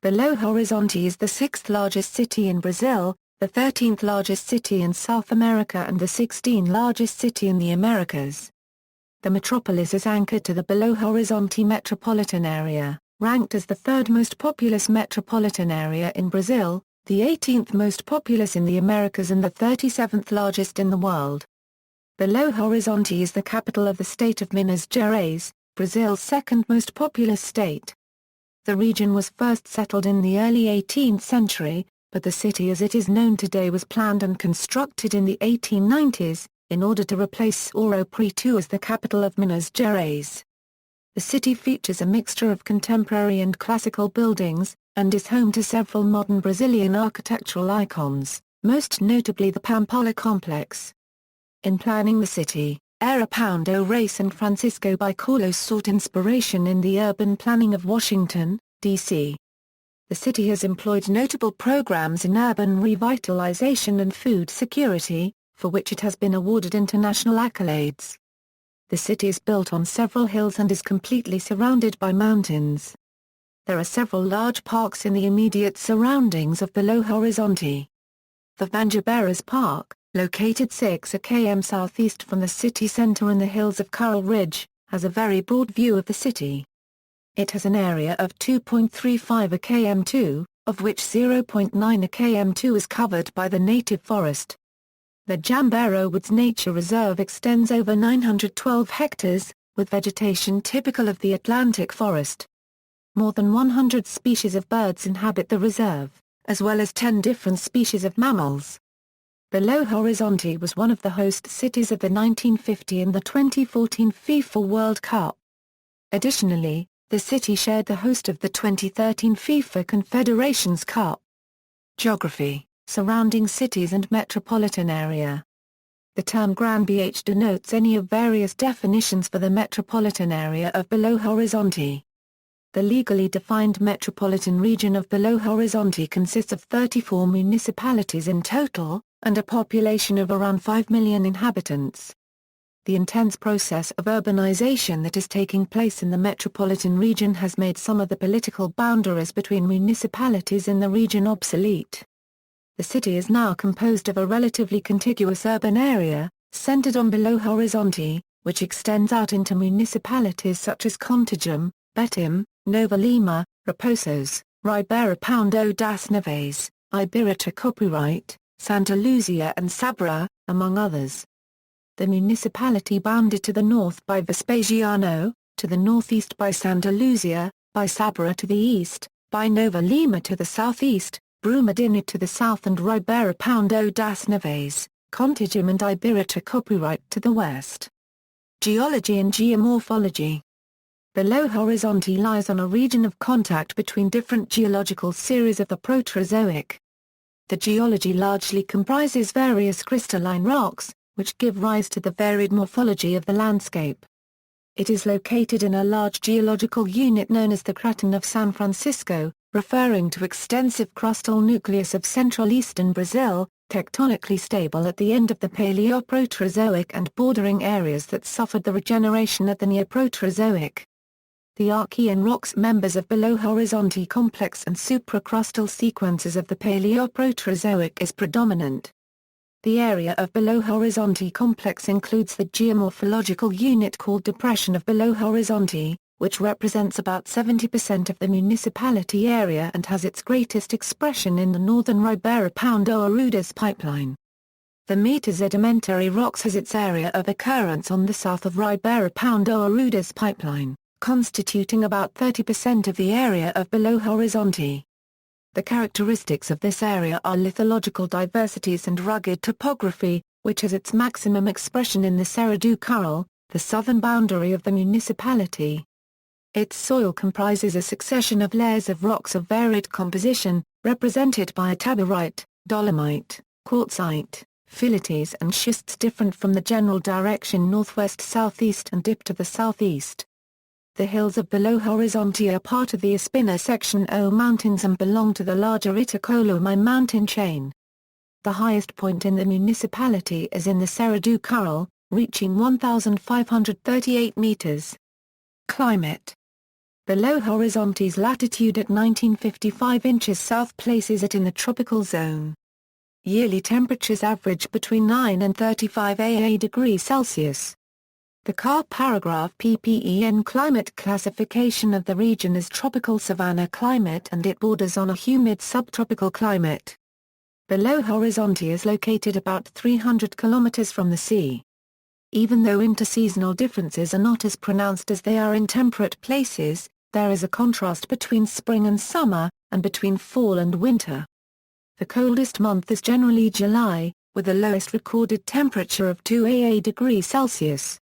Belo Horizonte is the sixth largest city in Brazil, the 13th largest city in South America and the 16th largest city in the Americas. The metropolis is anchored to the Belo Horizonte metropolitan area, ranked as the third most populous metropolitan area in Brazil, the 18th most populous in the Americas and the 37th largest in the world. Belo Horizonte is the capital of the state of Minas Gerais, Brazil's second most populous state. The region was first settled in the early 18th century, but the city as it is known today was planned and constructed in the 1890s, in order to replace Ouro Preto as the capital of Minas Gerais. The city features a mixture of contemporary and classical buildings, and is home to several modern Brazilian architectural icons, most notably the Pampulha Complex. In planning the city, Aarão Reis and Francisco Bicalho sought inspiration in the urban planning of Washington, D.C. The city has employed notable programs in urban revitalization and food security, for which it has been awarded international accolades. The city is built on several hills and is completely surrounded by mountains. There are several large parks in the immediate surroundings of Belo Horizonte. The Vanjaberas Park, located 6 km southeast from the city center in the hills of Coral Ridge, has a very broad view of the city. It has an area of 2.35 km2, of which 0.9 km2 is covered by the native forest. The Jambeiro Woods Nature Reserve extends over 912 hectares, with vegetation typical of the Atlantic forest. More than 100 species of birds inhabit the reserve, as well as 10 different species of mammals. Belo Horizonte was one of the host cities of the 1950 and the 2014 FIFA World Cup. Additionally, the city shared the host of the 2013 FIFA Confederations Cup. Geography, surrounding cities and metropolitan area. The term Gran BH denotes any of various definitions for the metropolitan area of Belo Horizonte. The legally defined metropolitan region of Belo Horizonte consists of 34 municipalities in total, and a population of around 5 million inhabitants. The intense process of urbanization that is taking place in the metropolitan region has made some of the political boundaries between municipalities in the region obsolete. The city is now composed of a relatively contiguous urban area, centered on Belo Horizonte, which extends out into municipalities such as Contagem, Betim, Nova Lima, Raposos, Ribeirão das Neves, Ibiritucupirat, Santa Luzia and Sabra, among others. The municipality bounded to the north by Vespasiano, to the northeast by Santa Luzia, by Sabra to the east, by Nova Lima to the southeast, Brumadinho to the south and Ribeirão das Neves, Contagem and Ibiritucupirat to the west. Geology and Geomorphology. Belo Horizonte lies on a region of contact between different geological series of the Proterozoic. The geology largely comprises various crystalline rocks, which give rise to the varied morphology of the landscape. It is located in a large geological unit known as the Craton of San Francisco, referring to extensive crustal nucleus of central eastern Brazil, tectonically stable at the end of the Paleoproterozoic and bordering areas that suffered the regeneration at the Neoproterozoic. The Archean rocks members of Belo Horizonte complex and supracrustal sequences of the Paleoproterozoic is predominant. The area of Belo Horizonte complex includes the geomorphological unit called Depression of Belo Horizonte, which represents about 70% of the municipality area and has its greatest expression in the northern Ribeirão do Arrudas pipeline. The metasedimentary rocks has its area of occurrence on the south of Ribeirão do Arrudas pipeline, constituting about 30% of the area of Belo Horizonte. The characteristics of this area are lithological diversities and rugged topography, which has its maximum expression in the Serra do Curral, the southern boundary of the municipality. Its soil comprises a succession of layers of rocks of varied composition, represented by a taborite, dolomite, quartzite, phyllites and schists different from the general direction northwest-southeast and dip to the southeast. The hills of Belo Horizonte are part of the Espina Section O Mountains and belong to the larger Itacolomai mountain chain. The highest point in the municipality is in the Serra do Curral, reaching 1,538 meters. Climate. Belo Horizonte's latitude at 1955 inches south places it in the tropical zone. Yearly temperatures average between 9 and 35 degrees Celsius. The car paragraph PPEN climate classification of the region is tropical savanna climate and it borders on a humid subtropical climate. Belo Horizonte is located about 300 kilometers from the sea. Even though interseasonal differences are not as pronounced as they are in temperate places, there is a contrast between spring and summer, and between fall and winter. The coldest month is generally July, with the lowest recorded temperature of 2 degrees Celsius.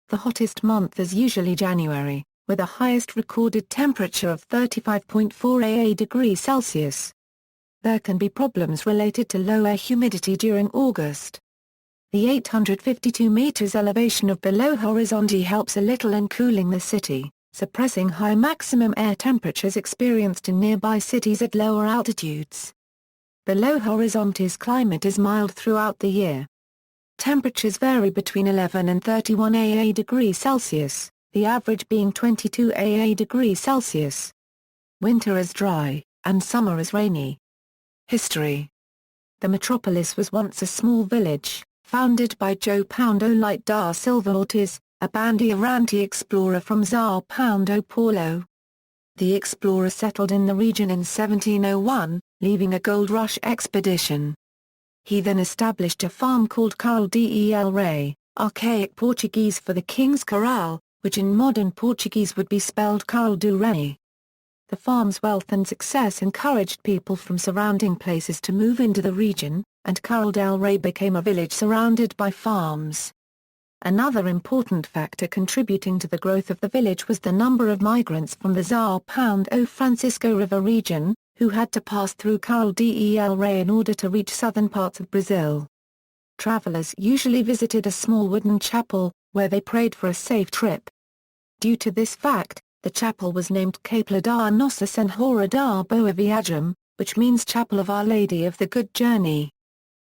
The hottest month is usually January, with a highest recorded temperature of 35.4 degrees Celsius. There can be problems related to low air humidity during August. The 852 meters elevation of Belo Horizonte helps a little in cooling the city, suppressing high maximum air temperatures experienced in nearby cities at lower altitudes. Belo Horizonte's climate is mild throughout the year. Temperatures vary between 11 and 31 degrees Celsius, the average being 22 degrees Celsius. Winter is dry, and summer is rainy. History. The metropolis was once a small village, founded by João Leite da Silva Ortiz, a Bandeirante explorer from São Paulo. The explorer settled in the region in 1701, leaving a gold rush expedition. He then established a farm called Curral del Rei, archaic Portuguese for the King's Corral, which in modern Portuguese would be spelled Curral do Rei. The farm's wealth and success encouraged people from surrounding places to move into the region, and Curral del Rei became a village surrounded by farms. Another important factor contributing to the growth of the village was the number of migrants from the São Francisco River region, who had to pass through Curral del Rei in order to reach southern parts of Brazil. Travelers usually visited a small wooden chapel, where they prayed for a safe trip. Due to this fact, the chapel was named Capela da Nossa Senhora da Boa Viagem, which means Chapel of Our Lady of the Good Journey.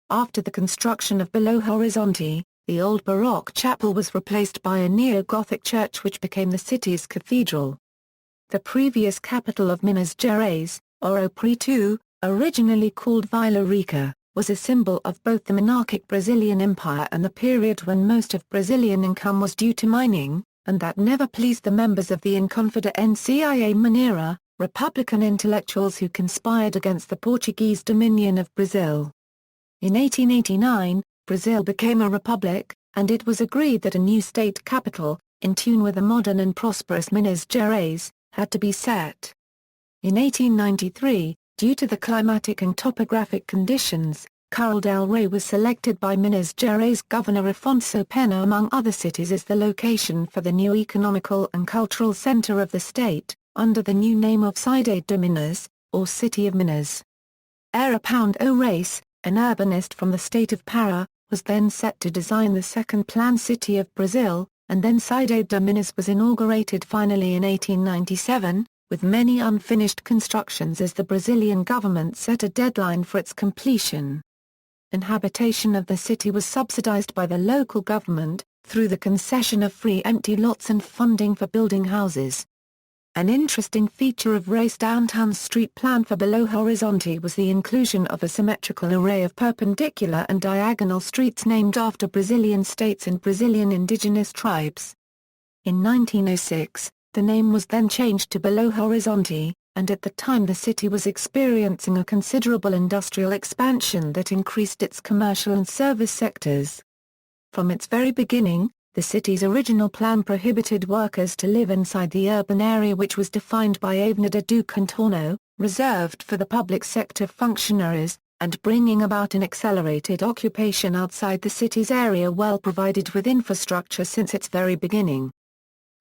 After the construction of Belo Horizonte, the old Baroque chapel was replaced by a neo-Gothic church which became the city's cathedral. The previous capital of Minas Gerais, Ouro Preto, originally called Vila Viva, was a symbol of both the monarchic Brazilian Empire and the period when most of Brazilian income was due to mining, and that never pleased the members of the Inconfidência Mineira, Republican intellectuals who conspired against the Portuguese dominion of Brazil. In 1889, Brazil became a republic, and it was agreed that a new state capital, in tune with the modern and prosperous Minas Gerais, had to be set. In 1893, due to the climatic and topographic conditions, Curral del Rei was selected by Minas Gerais Governor Afonso Pena among other cities as the location for the new economical and cultural center of the state, under the new name of Cidade de Minas, or City of Minas. Aarão Reis, an urbanist from the state of Pará, was then set to design the second planned city of Brazil, and then Cidade de Minas was inaugurated finally in 1897, with many unfinished constructions as the Brazilian government set a deadline for its completion. Inhabitation of the city was subsidized by the local government, through the concession of free empty lots and funding for building houses. An interesting feature of Reis' downtown street plan for Belo Horizonte was the inclusion of a symmetrical array of perpendicular and diagonal streets named after Brazilian states and Brazilian indigenous tribes. In 1906, the name was then changed to Belo Horizonte, and at the time the city was experiencing a considerable industrial expansion that increased its commercial and service sectors. From its very beginning, the city's original plan prohibited workers to live inside the urban area which was defined by Avenida do Contorno, reserved for the public sector functionaries, and bringing about an accelerated occupation outside the city's area well provided with infrastructure since its very beginning.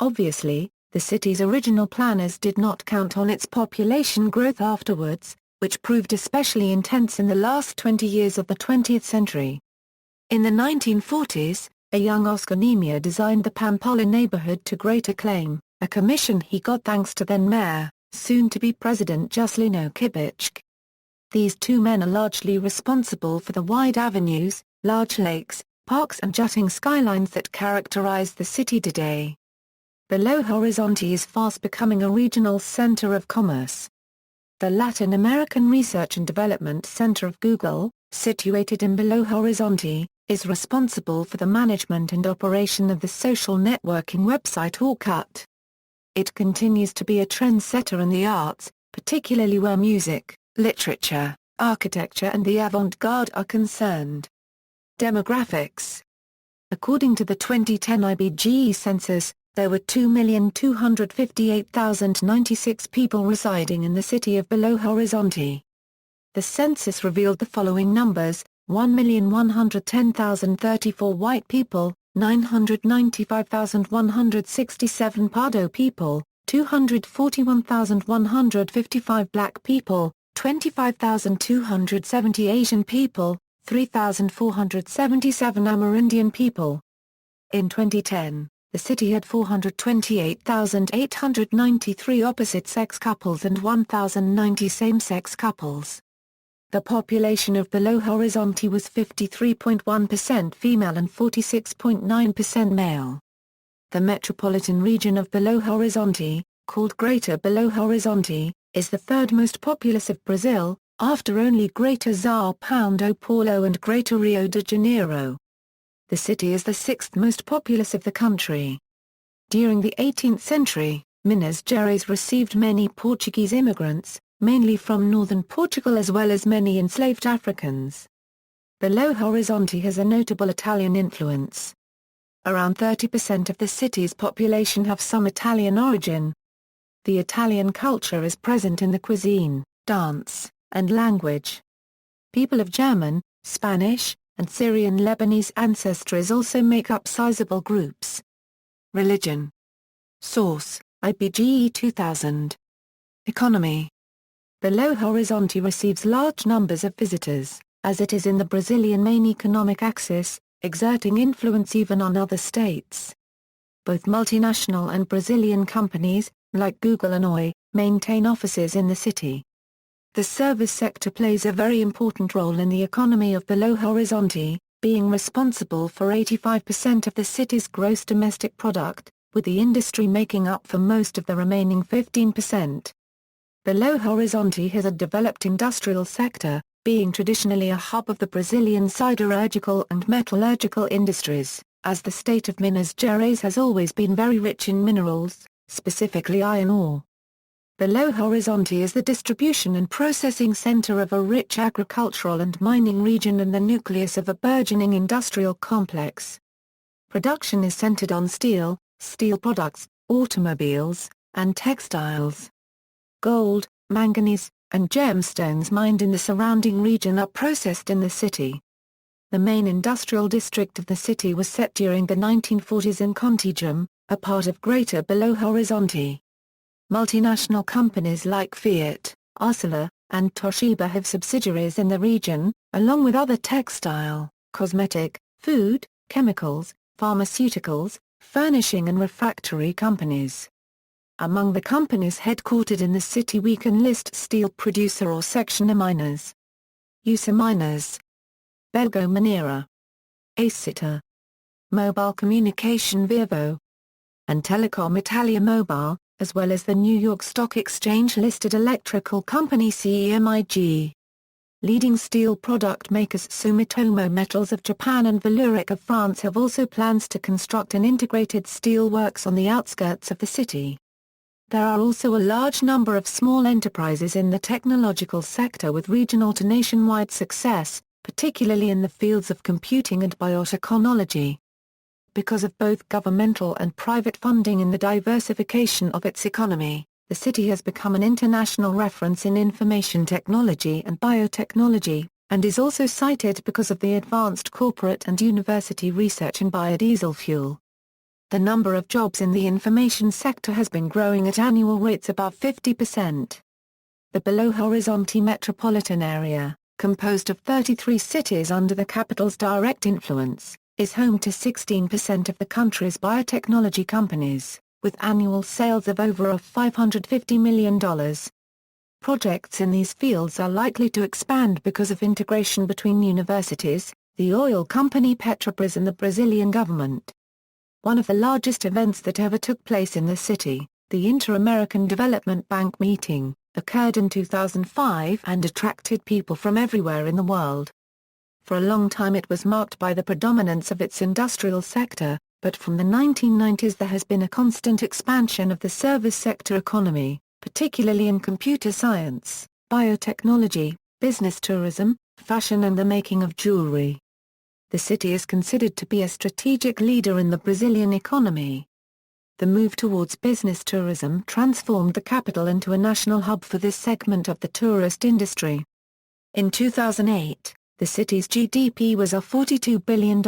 Obviously, the city's original planners did not count on its population growth afterwards, which proved especially intense in the last 20 years of the 20th century. In the 1940s, a young Oscar Niemeyer designed the Pam Polly neighborhood to great acclaim, a commission he got thanks to then-mayor, soon-to-be President Juscelino Kubitschek. These two men are largely responsible for the wide avenues, large lakes, parks and jutting skylines that characterize the city today. Belo Horizonte is fast becoming a regional center of commerce. The Latin American Research and Development Center of Google, situated in Belo Horizonte, is responsible for the management and operation of the social networking website Orkut. It continues to be a trendsetter in the arts, particularly where music, literature, architecture and the avant-garde are concerned. Demographics. According to the 2010 IBGE census, there were 2,258,096 people residing in the city of Belo Horizonte. The census revealed the following numbers: 1,110,034 white people, 995,167 Pardo people, 241,155 black people, 25,270 Asian people, 3,477 Amerindian people. In 2010, the city had 428,893 opposite-sex couples and 1,090 same-sex couples. The population of Belo Horizonte was 53.1% female and 46.9% male. The metropolitan region of Belo Horizonte, called Greater Belo Horizonte, is the third most populous of Brazil, after only Greater São Paulo and Greater Rio de Janeiro. The city is the sixth most populous of the country. During the 18th century, Minas Gerais received many Portuguese immigrants, mainly from northern Portugal as well as many enslaved Africans. Belo Horizonte has a notable Italian influence. Around 30% of the city's population have some Italian origin. The Italian culture is present in the cuisine, dance, and language. People of German, Spanish, and Syrian-Lebanese ancestries also make up sizable groups. Religion. Source: IBGE 2000. Economy. Belo Horizonte receives large numbers of visitors, as it is in the Brazilian main economic axis, exerting influence even on other states. Both multinational and Brazilian companies, like Google and Oi, maintain offices in the city. The service sector plays a very important role in the economy of Belo Horizonte, being responsible for 85% of the city's gross domestic product, with the industry making up for most of the remaining 15%. Belo Horizonte has a developed industrial sector, being traditionally a hub of the Brazilian siderurgical and metallurgical industries, as the state of Minas Gerais has always been very rich in minerals, specifically iron ore. Belo Horizonte is the distribution and processing center of a rich agricultural and mining region and the nucleus of a burgeoning industrial complex. Production is centered on steel, steel products, automobiles, and textiles. Gold, manganese, and gemstones mined in the surrounding region are processed in the city. The main industrial district of the city was set during the 1940s in Contagem, a part of Greater Belo Horizonte. Multinational companies like Fiat, Arcelor, and Toshiba have subsidiaries in the region, along with other textile, cosmetic, food, chemicals, pharmaceuticals, furnishing and refractory companies. Among the companies headquartered in the city we can list steel producer or sectioner miners, USA Miners, Belgo Mineira, Acita, Mobile Communication Vivo, and Telecom Italia Mobile, as well as the New York Stock Exchange-listed electrical company CEMIG. Leading steel product makers Sumitomo Metals of Japan and Vallourec of France have also plans to construct an integrated steel works on the outskirts of the city. There are also a large number of small enterprises in the technological sector with regional to nationwide success, particularly in the fields of computing and biotechnology. Because of both governmental and private funding in the diversification of its economy, the city has become an international reference in information technology and biotechnology, and is also cited because of the advanced corporate and university research in biodiesel fuel. The number of jobs in the information sector has been growing at annual rates above 50%. The Belo Horizonte metropolitan area, composed of 33 cities under the capital's direct influence, is home to 16% of the country's biotechnology companies, with annual sales of over $550 million. Projects in these fields are likely to expand because of integration between universities, the oil company Petrobras and the Brazilian government. one of the largest events that ever took place in the city, the Inter-American Development Bank meeting, occurred in 2005 and attracted people from everywhere in the world. For a long time it was marked by the predominance of its industrial sector, but from the 1990s there has been a constant expansion of the service sector economy, particularly in computer science, biotechnology, business tourism, fashion and the making of jewelry. The city is considered to be a strategic leader in the Brazilian economy. The move towards business tourism transformed the capital into a national hub for this segment of the tourist industry. In 2008, the city's GDP was $42 billion.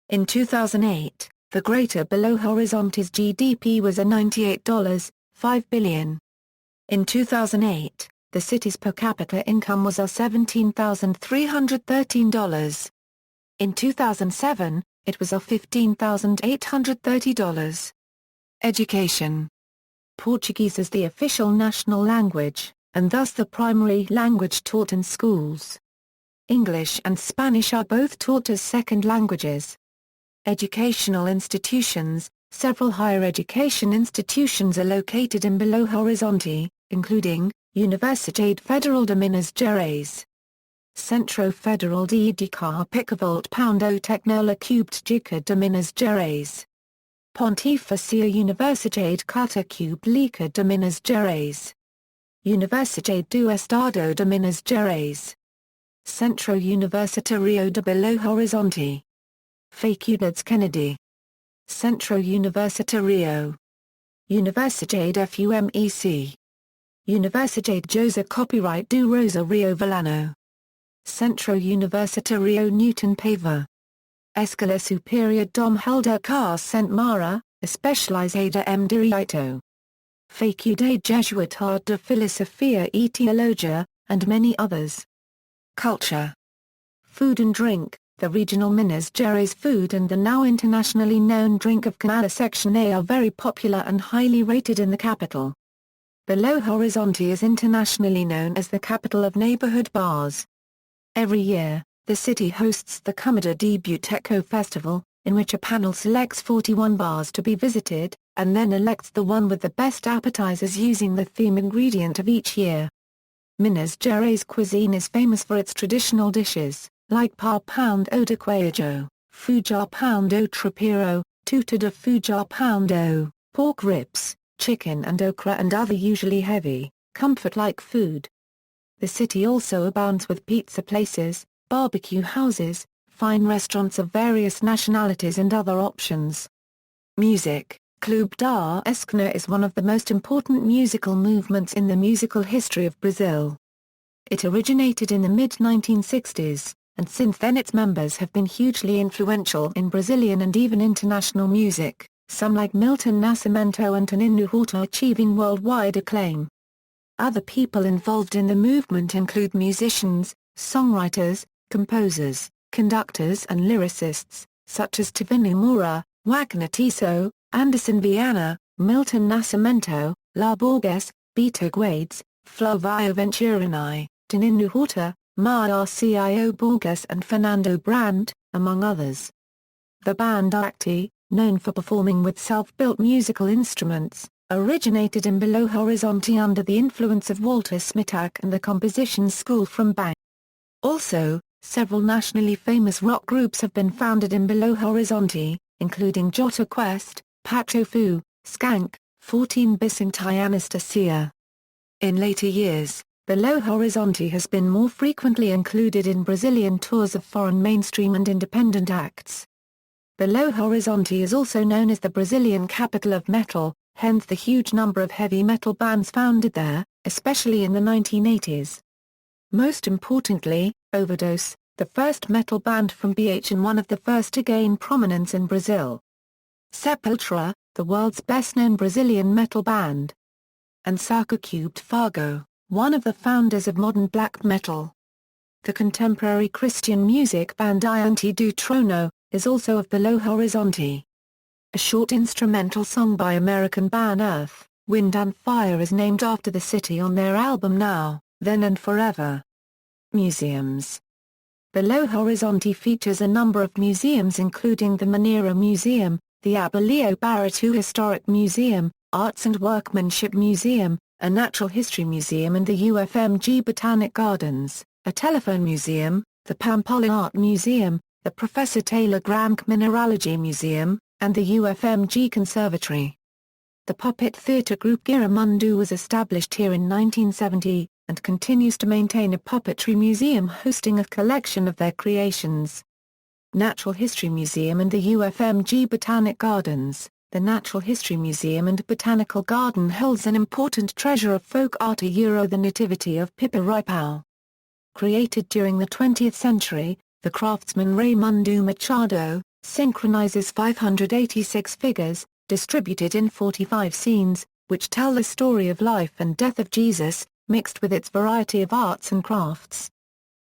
In 2008, the Greater Belo Horizonte's GDP was $98.5 billion. In 2008, the city's per capita income was $17,313. In 2007, it was $15,830. Education. Portuguese is the official national language, and thus the primary language taught in schools. English and Spanish are both taught as second languages. Educational institutions. Several higher education institutions are located in Belo Horizonte, including Universidade Federal de Minas Gerais, Centro Federal de Educação Picavolt Tecnológica de Minas Gerais, Pontifícia Universidade Católica de Minas Gerais, Universidade do Estado de Minas Gerais, Centro Universitário de Belo Horizonte, Faculdades Kennedy, Centro Universitário, Universidade FUMEC, Universidade José Copyright do Rosário Velano, Centro Universitário Newton Paiva, Escola Superior Dom Helder St. Mara, Especializada em Direito, Faculdade Jesuítica de Filosofia e Teologia, and many others. Culture. Food and drink. The regional Minas Gerais food and the now internationally known drink of Canada Section A are very popular and highly rated in the capital. Belo Horizonte is internationally known as the capital of neighborhood bars. Every year, the city hosts the Comida de Boteco Festival, in which a panel selects 41 bars to be visited, and then elects the one with the best appetizers using the theme ingredient of each year. Minas Gerais cuisine is famous for its traditional dishes, like pão de queijo, feijão de tropeiro, tuta de feijão, pork ribs, chicken and okra and other usually heavy, comfort-like food. The city also abounds with pizza places, barbecue houses, fine restaurants of various nationalities and other options. Music. Clube da Esquina is one of the most important musical movements in the musical history of Brazil. It originated in the mid-1960s, and since then its members have been hugely influential in Brazilian and even international music, some like Milton Nascimento and Toninho Horta achieving worldwide acclaim. Other people involved in the movement include musicians, songwriters, composers, conductors and lyricists, such as Tivini Moura, Wagner Tiso, Anderson Viana, Milton Nascimento, La Borges, Beto Guedes, Flavio Venturini, Toninho Horta, Marcio Borges and Fernando Brandt, among others. The band Acti, known for performing with self-built musical instruments, originated in Belo Horizonte under the influence of Walter Smitak and the composition school from Bang. Also, several nationally famous rock groups have been founded in Belo Horizonte, including Jota Quest, Pato Fu, Skank, 14 Bis and Anastasia. In later years, Belo Horizonte has been more frequently included in Brazilian tours of foreign mainstream and independent acts. Belo Horizonte is also known as the Brazilian capital of metal, hence the huge number of heavy metal bands founded there, especially in the 1980s. Most importantly, Overdose, the first metal band from BH and one of the first to gain prominence in Brazil. Sepultura, the world's best-known Brazilian metal band. And Saca Cubed Fargo, one of the founders of modern black metal. The contemporary Christian music band Diante do Trono, is also of Belo Horizonte. A short instrumental song by American band Earth, Wind and Fire is named after the city on their album Now, Then and Forever. Museums. Belo Horizonte features a number of museums including the Mineiro Museum, the Abellio Barreto Historic Museum, Arts and Workmanship Museum, a Natural History Museum and the UFMG Botanic Gardens, a telephone museum, the Pam Polly Art Museum, the Professor Taylor Gramk Mineralogy Museum, and the UFMG Conservatory. The puppet theatre group Giramundo was established here in 1970, and continues to maintain a puppetry museum hosting a collection of their creations. Natural History Museum and the UFMG Botanic Gardens. The Natural History Museum and Botanical Garden holds an important treasure of folk art, the Nativity of Pipiripao. Created during the 20th century, the craftsman Raimundo Machado synchronizes 586 figures, distributed in 45 scenes, which tell the story of life and death of Jesus, mixed with its variety of arts and crafts.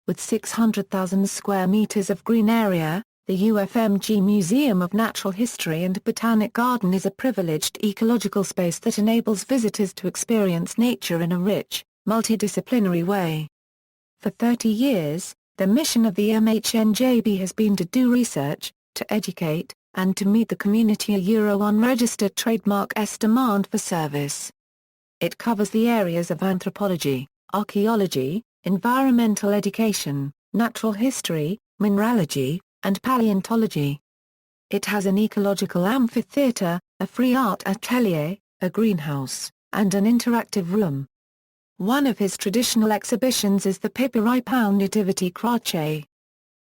With 600,000 square meters of green area, the UFMG Museum of Natural History and Botanic Garden is a privileged ecological space that enables visitors to experience nature in a rich, multidisciplinary way. For 30 years, the mission of the MHNJB has been to do research, to educate, and to meet the community unregistered trademark's demand for service. It covers the areas of anthropology, archaeology, environmental education, natural history, mineralogy, and paleontology. It has an ecological amphitheater, a free art atelier, a greenhouse, and an interactive room. One of his traditional exhibitions is the Pipiripao Nativity Crache.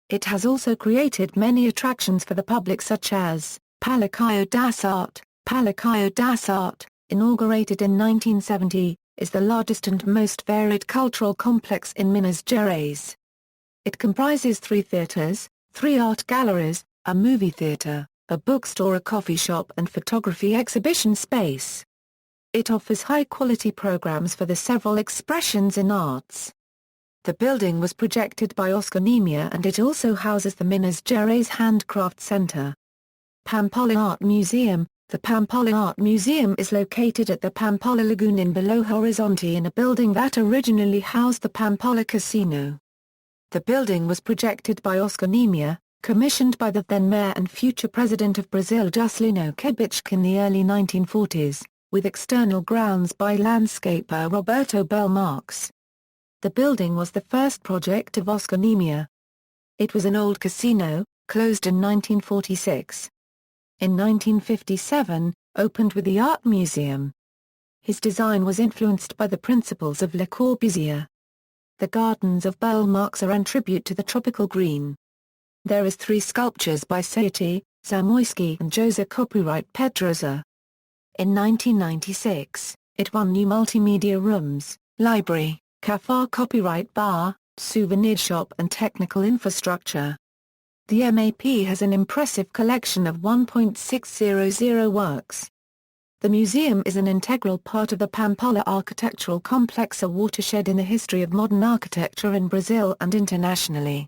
It has also created many attractions for the public such as Palácio das Arte, inaugurated in 1970, is the largest and most varied cultural complex in Minas Gerais. It comprises 3 theaters, 3 art galleries, a movie theater, a bookstore, a coffee shop and photography exhibition space. It offers high-quality programs for the several expressions in arts. The building was projected by Oscar Niemeyer and it also houses the Minas Gerais Handcraft Center. Pam Polly Art Museum. The Pam Polly Art Museum is located at the Pam Polly Lagoon in Belo Horizonte in a building that originally housed the Pam Polly Casino. The building was projected by Oscar Niemeyer, commissioned by the then mayor and future president of Brazil Juscelino Kubitschek in the early 1940s, with external grounds by landscaper Roberto Belmarx. The building was the first project of Oscar Niemeyer. It was an old casino, closed in 1946. In 1957, opened with the Art Museum. His design was influenced by the principles of Le Corbusier. The gardens of Belmarx are an tribute to the tropical green. There is 3 sculptures by Sayati, Zamoyski and Jose copyright Pedrosa. In 1996, it won new multimedia rooms, library, cafe copyright bar, souvenir shop and technical infrastructure. The MAP has an impressive collection of 1.600 works. The museum is an integral part of the Pampulha architectural complex, a watershed in the history of modern architecture in Brazil and internationally.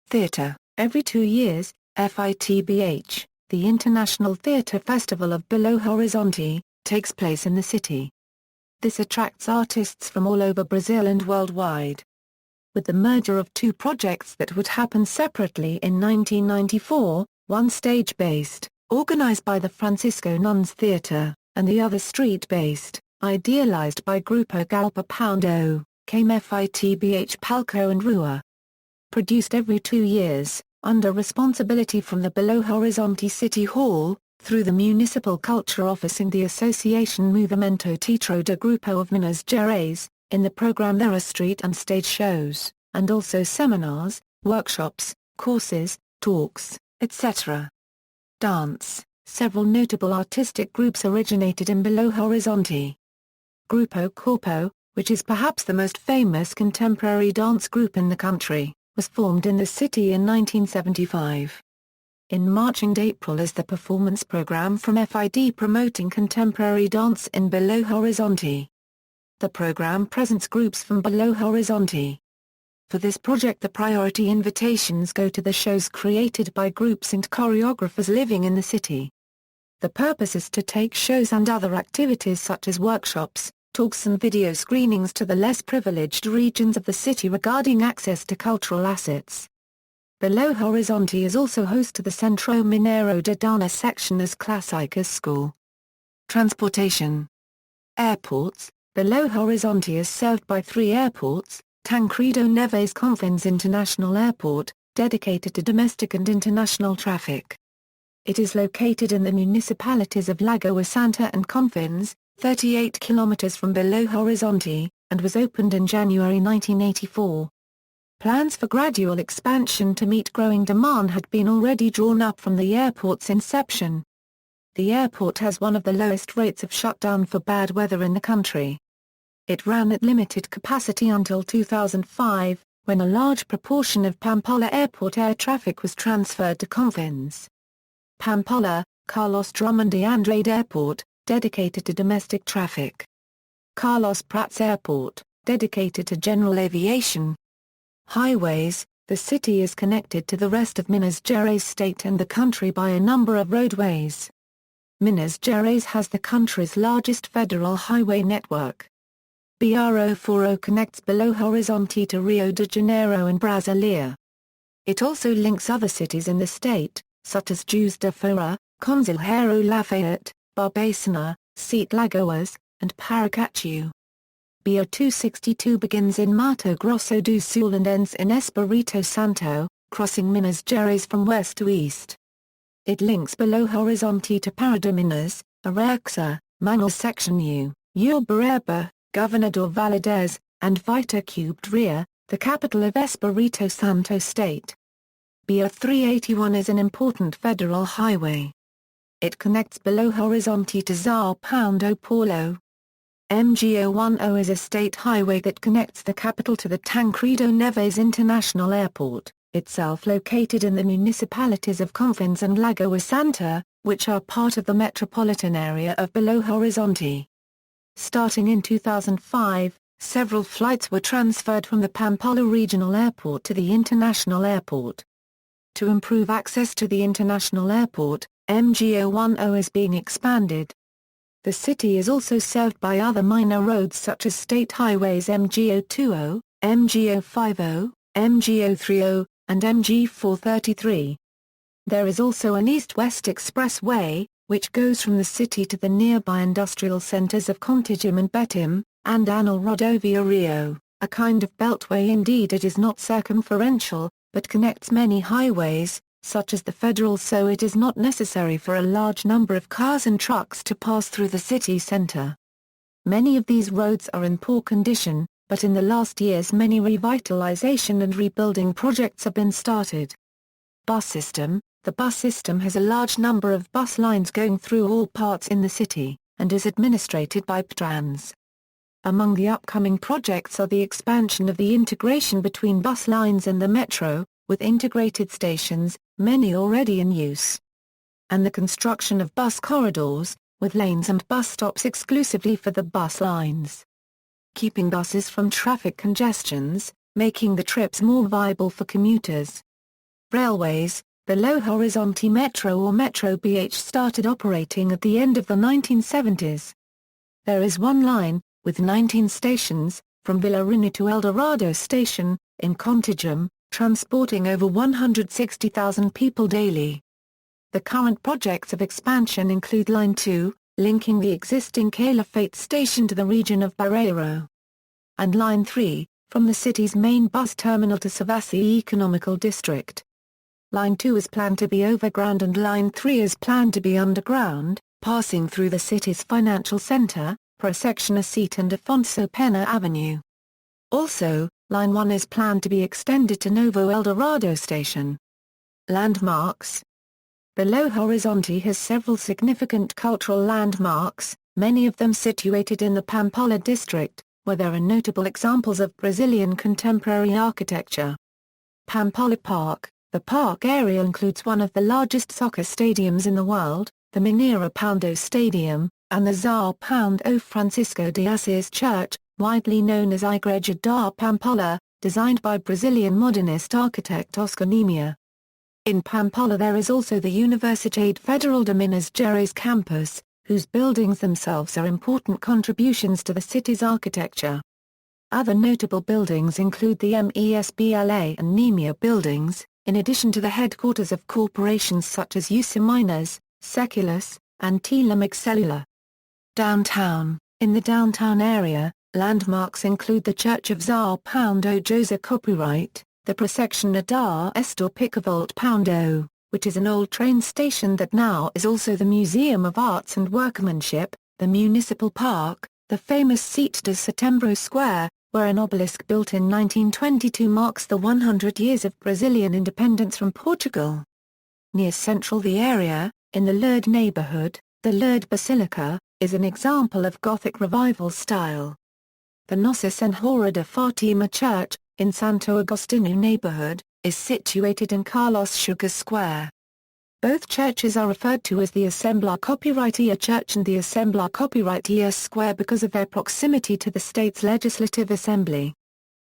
Theatre. Every 2 years, FITBH, the International Theatre Festival of Belo Horizonte, takes place in the city. This attracts artists from all over Brazil and worldwide. With the merger of 2 projects that would happen separately in 1994, one stage-based, organized by the Francisco Nuns Theatre, and the other street-based, idealized by Grupo Galpa-Poundo, came FITBH Palco and Rua. Produced every 2 years, under responsibility from the Belo Horizonte City Hall, through the Municipal Culture Office and the Association Movimento Teatro de Grupo of Minas Gerais. In the program there are street and stage shows, and also seminars, workshops, courses, talks, etc. Dance. Several notable artistic groups originated in Belo Horizonte. Grupo Corpo, which is perhaps the most famous contemporary dance group in the country, was formed in the city in 1975. In March and April is the performance program from FID promoting contemporary dance in Belo Horizonte. The program presents groups from Belo Horizonte. For this project the priority invitations go to the shows created by groups and choreographers living in the city. The purpose is to take shows and other activities such as workshops, talks and video screenings to the less privileged regions of the city regarding access to cultural assets. Belo Horizonte is also host to the Centro Mineiro de Dana section as Clássicas School. Transportation. Airports. Belo Horizonte is served by 3 airports: Tancredo Neves Confins International Airport, dedicated to domestic and international traffic. It is located in the municipalities of Lagoa Santa and Confins, 38 kilometers from Belo Horizonte, and was opened in January 1984. Plans for gradual expansion to meet growing demand had been already drawn up from the airport's inception. The airport has one of the lowest rates of shutdown for bad weather in the country. It ran at limited capacity until 2005, when a large proportion of Pampulha Airport air traffic was transferred to Confins. Pampulha, Carlos Drummond de Andrade Airport, dedicated to domestic traffic. Carlos Prats Airport, dedicated to general aviation. Highways. The city is connected to the rest of Minas Gerais state and the country by a number of roadways. Minas Gerais has the country's largest federal highway network. BR-040 connects Belo Horizonte to Rio de Janeiro and Brasilia. It also links other cities in the state, such as Juiz de Fora, Conselheiro Lafayette, Barbacena, Sete Lagoas, and Paracatu. BR-262 begins in Mato Grosso do Sul and ends in Espírito Santo, crossing Minas Gerais from west to east. It links Belo Horizonte to Pará de Minas, Araxá, Manaus Section U, Uberaba, Governador Valadares, and Vita Cubdria, the capital of Espírito Santo State. BR-381 is an important federal highway. It connects Belo Horizonte to São Paulo. MG-010 is a state highway that connects the capital to the Tancredo Neves International Airport, itself located in the municipalities of Confins and Lagoa Santa, which are part of the metropolitan area of Belo Horizonte. Starting in 2005, several flights were transferred from the Pampulha Regional Airport to the International Airport. To improve access to the International Airport, MG-010 is being expanded. The city is also served by other minor roads such as state highways MG-020, MG-050, MG-030, and MG-433. There is also an east-west expressway, which goes from the city to the nearby industrial centers of Contagem and Betim, and Anel Rodovia Rio, a kind of beltway. Indeed, it is not circumferential, but connects many highways, such as the federal, so it is not necessary for a large number of cars and trucks to pass through the city center. Many of these roads are in poor condition, but in the last years many revitalization and rebuilding projects have been started. Bus system. The bus system has a large number of bus lines going through all parts in the city, and is administrated by PTRANS. Among the upcoming projects are the expansion of the integration between bus lines and the metro, with integrated stations, many already in use. And the construction of bus corridors, with lanes and bus stops exclusively for the bus lines. Keeping buses from traffic congestions, making the trips more viable for commuters. Railways. Belo Horizonte Metro or Metro BH started operating at the end of the 1970s. There is one line, with 19 stations, from Vilarinho to Eldorado Station, in Contagem, transporting over 160,000 people daily. The current projects of expansion include Line 2, linking the existing Calafate station to the region of Barreiro. And Line 3, from the city's main bus terminal to Savassi Economical District. Line 2 is planned to be overground and Line 3 is planned to be underground, passing through the city's financial center, Prosection Seat and Afonso Pena Avenue. Also, Line 1 is planned to be extended to Novo Eldorado Station. Landmarks. Belo Horizonte has several significant cultural landmarks, many of them situated in the Pampulha district, where there are notable examples of Brazilian contemporary architecture. Pampulha Park. The park area includes one of the largest soccer stadiums in the world, the Mineiro Poundo Stadium, and the São Paulo Francisco de Assis Church, widely known as Igreja da Pampulha, designed by Brazilian modernist architect Oscar Niemeyer. In Pampulha there is also the Universidade Federal de Minas Gerais campus, whose buildings themselves are important contributions to the city's architecture. Other notable buildings include the MESBLA and Niemeyer buildings, in addition to the headquarters of corporations such as Usiminas, Seculus, and Telemac Cellular. Downtown. In the downtown area, landmarks include the Church of São Paulo José Copyright, the Prosection Adar Estor Picavolt Poundo, which is an old train station that now is also the Museum of Arts and Workmanship, the Municipal Park, the famous Sítio de Setembro Square, where an obelisk built in 1922 marks the 100 years of Brazilian independence from Portugal. Near central the area, in the Lourdes neighborhood, the Lourdes Basilica, is an example of Gothic Revival style. The Nossa Senhora de Fátima Church, in Santo Agostinho neighborhood, is situated in Carlos Chagas Square. Both churches are referred to as the Assemblar Copyrightia Church and the Assemblar Copyrightia Square because of their proximity to the state's legislative assembly.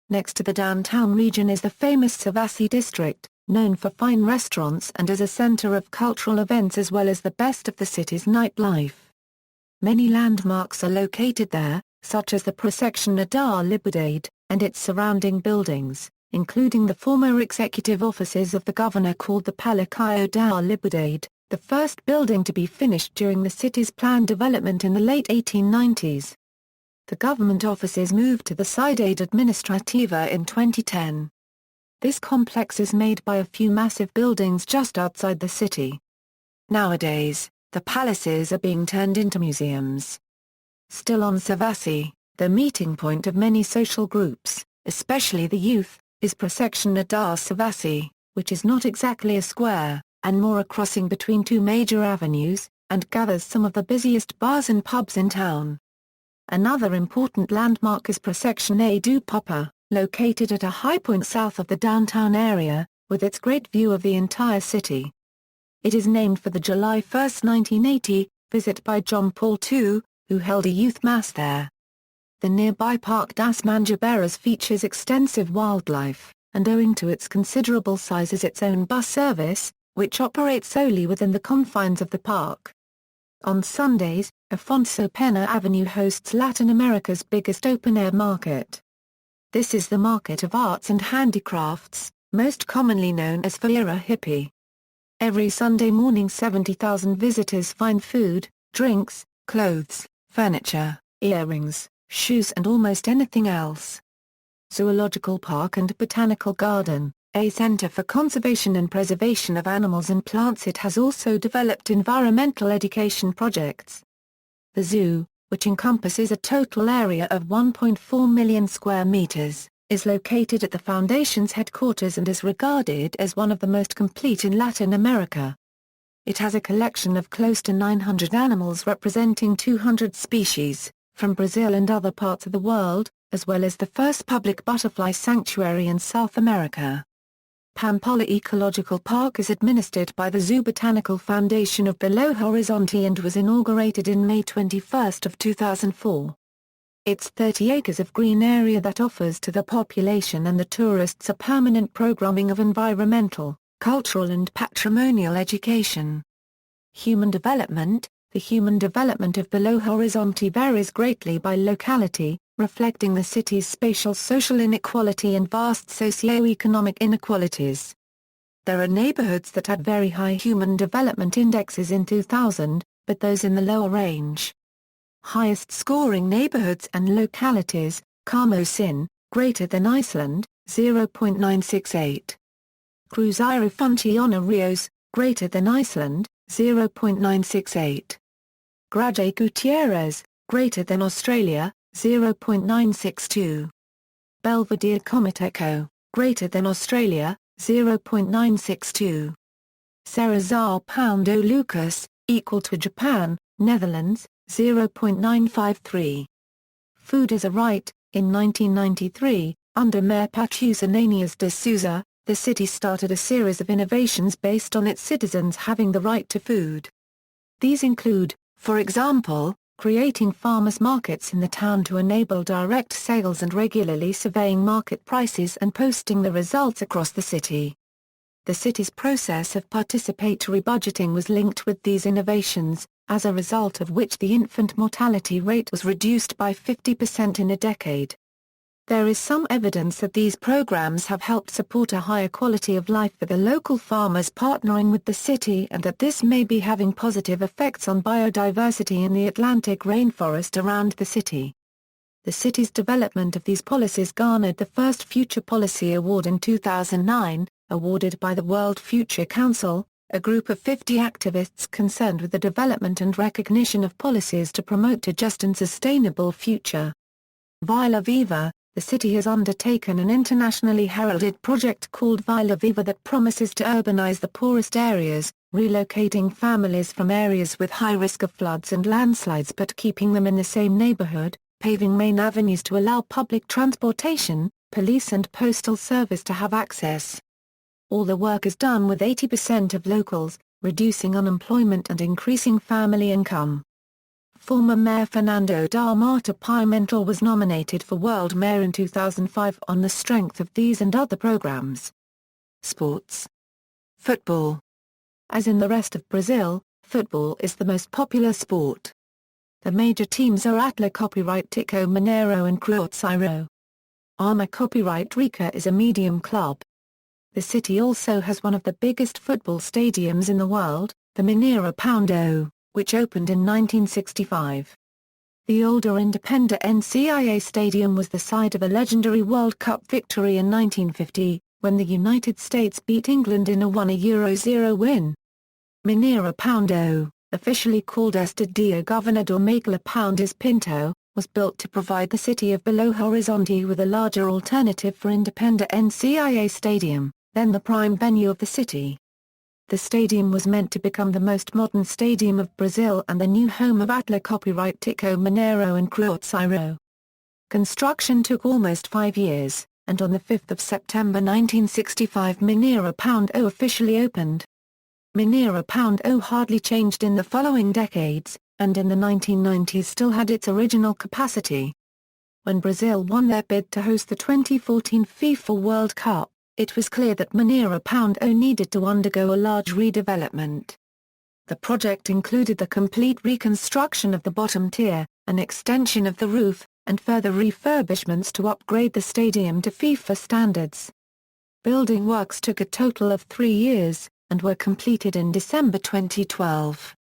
Next to the downtown region is the famous Savassi district, known for fine restaurants and as a center of cultural events as well as the best of the city's nightlife. Many landmarks are located there, such as the Prosection Adar Liberdade, and its surrounding buildings, including the former executive offices of the governor called the Palácio da Liberdade, the first building to be finished during the city's planned development in the late 1890s. The government offices moved to the Cidade Administrativa in 2010. This complex is made by a few massive buildings just outside the city. Nowadays, the palaces are being turned into museums. Still on Savassi, the meeting point of many social groups, especially the youth, is Prosection Adar Savassi, which is not exactly a square, and more a crossing between two major avenues, and gathers some of the busiest bars and pubs in town. Another important landmark is Prosection A do Papa, located at a high point south of the downtown area, with its great view of the entire city. It is named for the July 1, 1980, visit by John Paul II, who held a youth mass there. The nearby Parque das Mangaberas features extensive wildlife, and owing to its considerable size is its own bus service, which operates solely within the confines of the park. On Sundays, Afonso Pena Avenue hosts Latin America's biggest open-air market. This is the Market of Arts and Handicrafts, most commonly known as Feira Hippie. Every Sunday morning 70,000 visitors find food, drinks, clothes, furniture, earrings, shoes and almost anything else. Zoological Park and Botanical Garden, a center for conservation and preservation of animals and plants. It has also developed environmental education projects. The zoo, which encompasses a total area of 1.4 million square meters, is located at the Foundation's headquarters and is regarded as one of the most complete in Latin America. It has a collection of close to 900 animals representing 200 species, from Brazil and other parts of the world, as well as the first public butterfly sanctuary in South America. Pam Polly Ecological Park is administered by the Zoo Botanical Foundation of Belo Horizonte and was inaugurated in May 21, 2004. It's 30 acres of green area that offers to the population and the tourists a permanent programming of environmental, cultural and patrimonial education. Human development. The human development of Belo Horizonte varies greatly by locality, reflecting the city's spatial social inequality and vast socio-economic inequalities. There are neighborhoods that had very high human development indexes in 2000, but those in the lower range. Highest scoring neighborhoods and localities: Carmosin, greater than Iceland, 0.968. Cruzeiro Funciona Rios, greater than Iceland, 0.968. Grade Gutierrez, greater than Australia, 0.962. Belvedere Comateco, greater than Australia, 0.962. Serra São Paulo Lucas, equal to Japan, Netherlands, 0.953. Food as a right. In 1993, under Mayor Patrice Ananias de Souza, the city started a series of innovations based on its citizens having the right to food. These include, for example, creating farmers' markets in the town to enable direct sales and regularly surveying market prices and posting the results across the city. The city's process of participatory budgeting was linked with these innovations, as a result of which the infant mortality rate was reduced by 50% in a decade. There is some evidence that these programs have helped support a higher quality of life for the local farmers partnering with the city, and that this may be having positive effects on biodiversity in the Atlantic rainforest around the city. The city's development of these policies garnered the first Future Policy Award in 2009, awarded by the World Future Council, a group of 50 activists concerned with the development and recognition of policies to promote a just and sustainable future. Vila Viva, the city has undertaken an internationally heralded project called Vila Viva that promises to urbanize the poorest areas, relocating families from areas with high risk of floods and landslides but keeping them in the same neighborhood, paving main avenues to allow public transportation, police and postal service to have access. All the work is done with 80% of locals, reducing unemployment and increasing family income. Former Mayor Fernando da Mata Pimentel was nominated for World Mayor in 2005 on the strength of these and other programs. Sports. Football. As in the rest of Brazil, football is the most popular sport. The major teams are Atlético Mineiro and Cruzeiro. Arma Rica is a medium club. The city also has one of the biggest football stadiums in the world, the Mineirão, which opened in 1965. The older Independência Stadium was the site of a legendary World Cup victory in 1950, when the United States beat England in a 1-0 win. Mineirão, officially called Estadio Governador Miguel Poundes Pinto, was built to provide the city of Belo Horizonte with a larger alternative for Independência Stadium, then the prime venue of the city. The stadium was meant to become the most modern stadium of Brazil and the new home of Atlético Mineiro and Cruzeiro. Construction took almost 5 years, and on 5 September 1965 Mineirão officially opened. Mineirão hardly changed in the following decades, and in the 1990s still had its original capacity. When Brazil won their bid to host the 2014 FIFA World Cup, it was clear that Mineirão needed to undergo a large redevelopment. The project included the complete reconstruction of the bottom tier, an extension of the roof, and further refurbishments to upgrade the stadium to FIFA standards. Building works took a total of 3 years, and were completed in December 2012.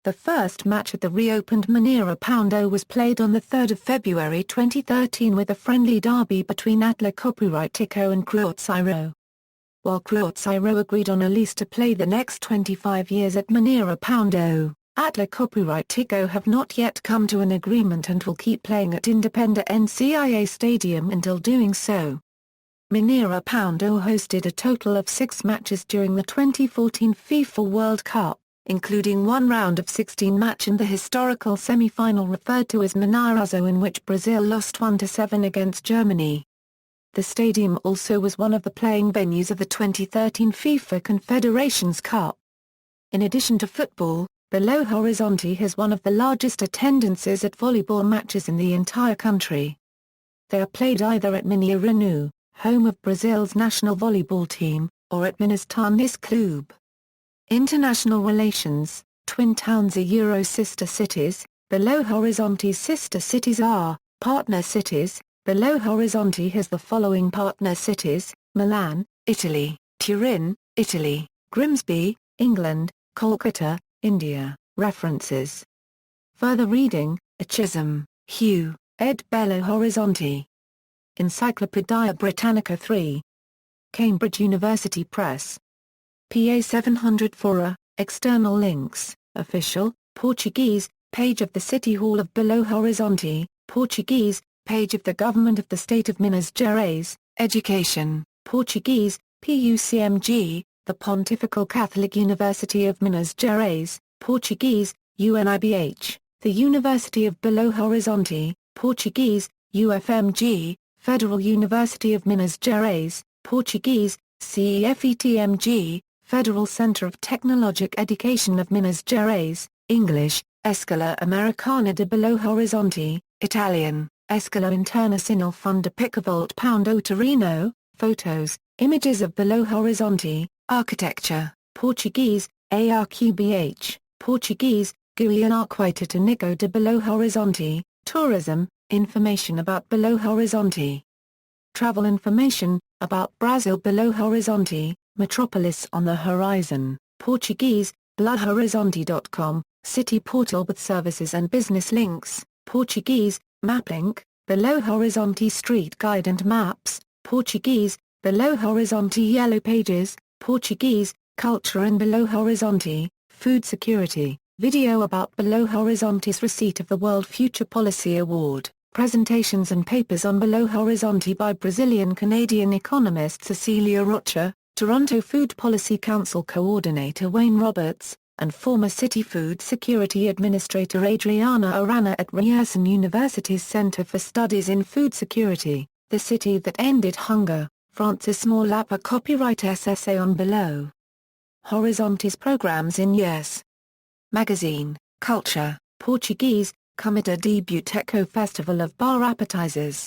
The first match at the reopened Mineirão was played on 3 February 2013 with a friendly derby between Atlético and Cruzeiro. While Cruzeiro agreed on a lease to play the next 25 years at Mineirão, Atlético have not yet come to an agreement and will keep playing at Independência Stadium until doing so. Mineirão hosted a total of 6 matches during the 2014 FIFA World Cup, including one round of 16 match in the historical semi-final referred to as Mineirão, in which Brazil lost 1-7 against Germany. The stadium also was one of the playing venues of the 2013 FIFA Confederations Cup. In addition to football, Belo Horizonte has one of the largest attendances at volleyball matches in the entire country. They are played either at Mineirão, home of Brazil's national volleyball team, or at Minas Tênis Clube. International relations. Twin towns are Euro sister cities. Belo Horizonte's sister cities are partner cities. Belo Horizonte has the following partner cities: Milan, Italy; Turin, Italy; Grimsby, England; Kolkata, India. References. Further reading: Achism, Hugh, ed. Belo Horizonte. Encyclopædia Britannica 3. Cambridge University Press. PA 704. External links. Official, Portuguese, page of the City Hall of Belo Horizonte, Portuguese, page of the Government of the State of Minas Gerais, Education, Portuguese, PUCMG, the Pontifical Catholic University of Minas Gerais, Portuguese, UNIBH, the University of Belo Horizonte, Portuguese, UFMG, Federal University of Minas Gerais, Portuguese, CEFETMG, Federal Center of Technologic Education of Minas Gerais, English, Escola Americana de Belo Horizonte, Italian, Escola Internacional Fundo Picavolta Torino, photos, images of Belo Horizonte, architecture, Portuguese, ARQBH, Portuguese, Guiana Técnico de Belo Horizonte, tourism, information about Belo Horizonte. travel information, about Brazil Belo Horizonte, metropolis on the horizon, Portuguese, @bɛloɾiˈzõtʃi.com, city portal with services and business links, Portuguese, MapLink, Belo Horizonte street guide and maps, Portuguese, Belo Horizonte yellow pages, Portuguese, culture in Belo Horizonte, food security, video about Belo Horizonte's receipt of the World Future Policy Award, presentations and papers on Belo Horizonte by Brazilian-Canadian economist Cecilia Rocha, Toronto Food Policy Council Coordinator Wayne Roberts, and former City Food Security Administrator Adriana Arana at Ryerson University's Center for Studies in Food Security, The City That Ended Hunger, Francis Morlapa copyright essay on Belo Horizonte's programs in years. Magazine, Culture, Portuguese, Comida de Boteco Festival of Bar Appetizers.